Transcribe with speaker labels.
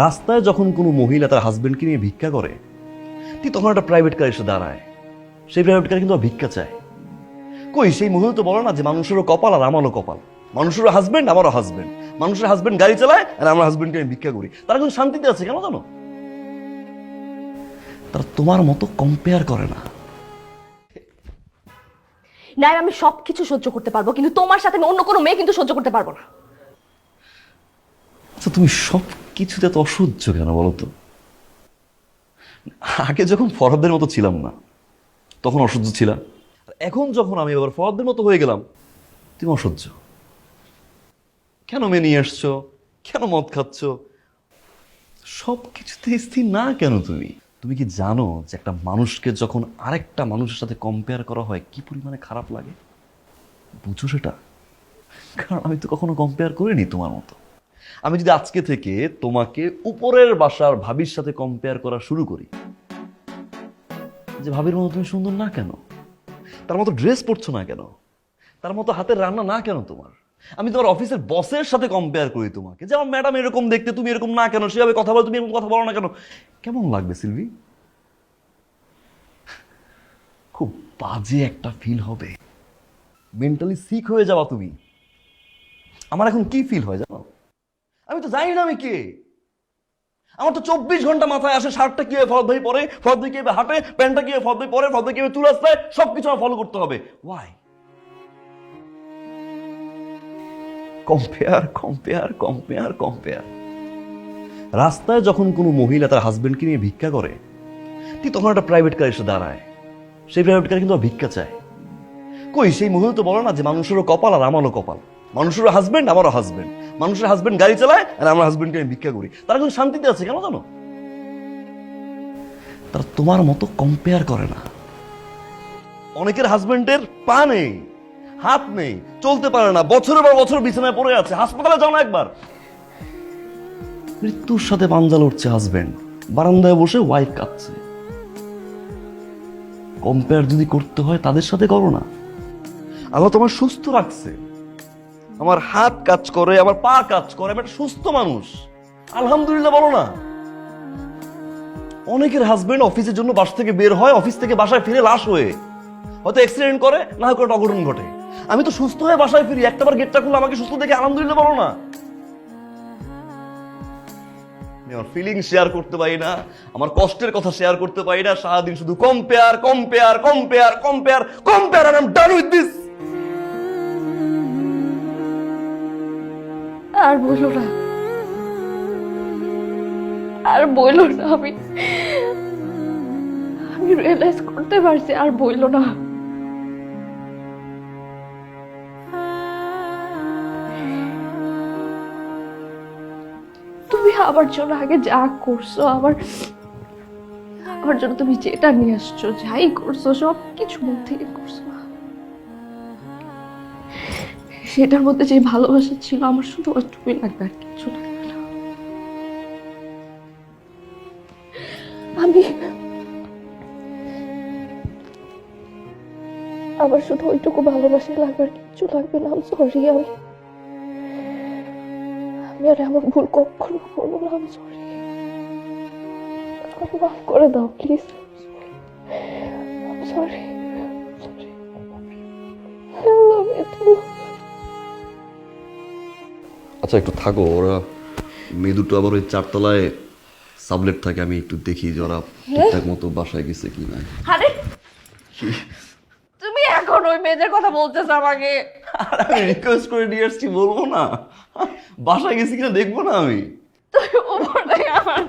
Speaker 1: রাস্তায় যখন কোনো মহিলা তার হাজবেন্ডকে নিয়ে ভিক্ষা করে, ঠিক তখন একটা প্রাইভেট কার এসে দাঁড়ায়। সেই প্রাইভেট কার কিন্তু ভিক্ষা চায়। কই সেই মহিলা তো বলে না যে মানুষেরও কপাল আর আমারও কপাল, মানুষেরও হাজবেন্ড আমারও হাজবেন্ড, মানুষের হাজবেন্ড গাড়ি চালায় আর আমার হাজবেন্ডকে আমি ভিক্ষা করি। তারা কিন্তু শান্তিতে আছে কেন জানো? তারা তোমার মতো কম্পেয়ার করে না।
Speaker 2: না, আমি সবকিছু সহ্য করতে পারবো, কিন্তু তোমার সাথে আমি অন্য কোনো মেয়ে কিন্তু সহ্য করতে পারবো না।
Speaker 1: আচ্ছা, তুমি সব কিছুতে তো অসহ্য কেন বলো তো? আগে যখন ফরহাদের মতো ছিলাম না তখন অসহ্য ছিলাম, এখন যখন আমি আবার ফরহাদের মতো হয়ে গেলাম তুমি অসহ্য কেন? মেয়ে নিয়ে আসছো কেন? মদ খাচ্ছ? সব কিছুতে স্থির না কেন তুমি? তুমি কি জানো যে একটা মানুষকে যখন আরেকটা মানুষের সাথে কম্পেয়ার করা হয় কি পরিমাণে খারাপ লাগে? বুঝো সেটা? কারণ আমি তো কখনো কম্পেয়ার করিনি তোমার মতো। আমি যদি আজকে থেকে তোমাকে উপরের বাসার ভাবির সাথে কম্পেয়ার করা শুরু করি, যে ভাবির মতো তুমি সুন্দর না কেন, তার মতো ড্রেস পরছো না কেন, তার মতো হাতের রান্না না কেন তোমার, আমি তোমার অফিসের বসের সাথে কম্পেয়ার করি তোমাকে, যে আমার ম্যাডাম এরকম দেখতে, তুমি এরকম না কেন, সেভাবে কথা বলো, তুমি এরকম কথা বলো না কেন, কেমন লাগবে সিলভি? খুব বাজে একটা ফিল হবে, মেন্টালি সিক হয়ে যাওয়া তুমি। আমার এখন কি ফিল হয় জানো? আমি তো জানি না আমি কে। আমার তো 24 ঘন্টা মাথায় আসে শার্টটা কিভাবে ফরদ ভাই পরে, ফরদ ভাই কিভাবে হাঁটে, প্যান্টটা কিভাবে ফরদ ভাই পরে, ফরদ ভাই কিভাবে চুল আসতায়, সবকিছু আমার ফলো করতে হবে। Why? Compare compare compare compare. রাস্তায় যখন কোনো মহিলা তার হাজবেন্ডকে নিয়ে ভিক্ষা করে, ঠিক তখন একটা প্রাইভেট কার এসে দাঁড়ায়। সেই প্রাইভেট কার কিন্তু ভিক্ষা চায়। কই সেই মহিলা তো বলে না যে মানুষেরও কপাল আর আমারও কপাল, মানুষেরও হাজবেন্ড আমারও হাজবেন্ড, মানুষের হাজবেন্ড গাড়ি চালায় আর আমার হাজবেন্ডকে আমি ভিক্ষা করি। তারা কিন্তু শান্তিতে আছে কেন জানো? তারা তোমার মতো কম্পেয়ার করে না। অনেকের হাজবেন্ডের পা নেই, হাত নেই, চলতে পারে না, বছরের পর বছর বিছানায় পড়ে আছে, হাসপাতালে যাও না একবার। মৃত্যুর সাথে পাঞ্জা লড়ছে হাজবেন্ড, বারান্দায় বসে ওয়াইফ কাঁদছে। কম্পেয়ার যদি করতে হয় তাদের সাথে করো না। আল্লাহ তোমার সুস্থ রাখছে, আমার হাত কাজ করে, আমার পা কাজ করে, আমি একটা সুস্থ মানুষ, আলহামদুলিল্লাহ বলো না। অনেকের হাজবেন্ড অফিসের জন্য বাসা থেকে বের হয়, অফিস থেকে বাসায় ফিরে লাশ হয়ে, হয়তো অ্যাক্সিডেন্ট করে, না হয় কোনো অঘটন ঘটে। আমি তো সুস্থ হয়ে বাসায় ফিরি, একটাবার গেটটা খুলে আমাকে সুস্থ দেখে আলহামদুলিল্লাহ বলো না। আমি আমার ফিলিং শেয়ার করতে পারি না, আমার কষ্টের কথা শেয়ার করতে পারি না, সারাদিন শুধু compare compare compare compare compare, আর I am done with this.
Speaker 2: আর বলো না, আর বইলো না। আমি রিয়েলাইজ করতে পারছি, আর বইলো না। তুমি আমার জন্য আগে যা করছো, আমার জন্য তুমি যেটা নিয়ে আসছো, যাই করছো, সব কিছু মন থেকে করছো। সেটার মধ্যে যে ভালোবাসা ছিল, আমার শুধু ওইটুকুই লাগবে, আর কিছু লাগবে না। আমার শুধু ওইটুকু ভালোবাসা লাগবে, আর কিছু লাগবে না। সরি, আমি আর এমন ভুল কখনো করবো না। সরি, আমাকে মাফ করে দাও প্লিজ। সরি,
Speaker 1: আচ্ছা একটু থাকো, ওরা মেয়ে দুটো আবার ওই 4 তলায় সাবলেট থাকে, আমি একটু দেখি যে ওরা ঠিকঠাক মতো বাসায় গেছে কি না।
Speaker 2: আরে তুমি এখন ওই মেয়েদের কথা বলতেছ আমাকে?
Speaker 1: আর আমি রিকোয়েস্ট করে নিয়ে আসছি, বলবো না বাসায় গেছি কিনা দেখবো না আমি?
Speaker 2: তুই উপর থেকে আমার